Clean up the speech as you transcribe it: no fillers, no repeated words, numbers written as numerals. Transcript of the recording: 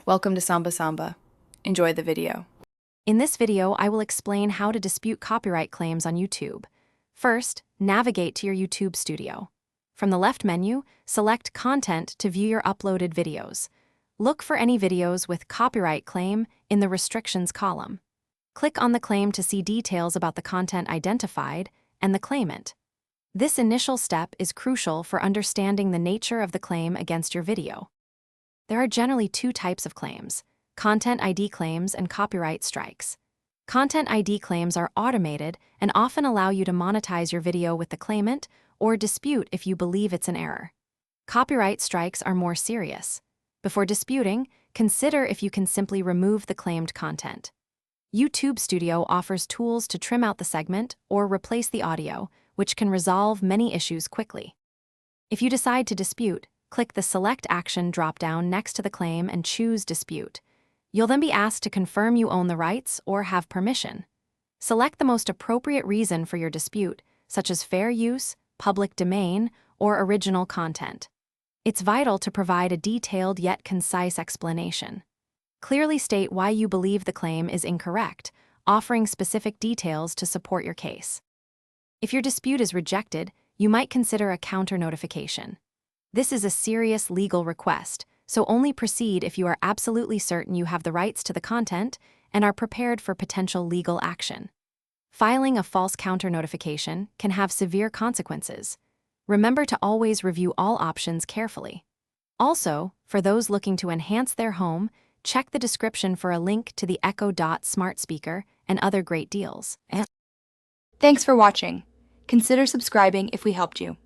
Welcome to Samba Samba. Enjoy the video. In this video, I will explain how to dispute copyright claims on YouTube. First, navigate to your YouTube studio. From the left menu, select Content to view your uploaded videos. Look for any videos with copyright claim in the Restrictions column. Click on the claim to see details about the content identified and the claimant. This initial step is crucial for understanding the nature of the claim against your video. There are generally two types of claims: Content ID claims and copyright strikes. Content ID claims are automated and often allow you to monetize your video with the claimant or dispute if you believe it's an error. Copyright strikes are more serious. Before disputing, consider if you can simply remove the claimed content. YouTube Studio offers tools to trim out the segment or replace the audio, which can resolve many issues quickly. If you decide to dispute, click the Select Action drop-down next to the claim and choose Dispute. You'll then be asked to confirm you own the rights or have permission. Select the most appropriate reason for your dispute, such as fair use, public domain, or original content. It's vital to provide a detailed yet concise explanation. Clearly state why you believe the claim is incorrect, offering specific details to support your case. If your dispute is rejected, you might consider a counter notification. This is a serious legal request, so only proceed if you are absolutely certain you have the rights to the content and are prepared for potential legal action. Filing a false counter notification can have severe consequences. Remember to always review all options carefully. Also, for those looking to enhance their home, check the description for a link to the Echo Dot smart speaker and other great deals. Thanks for watching. Consider subscribing if we helped you.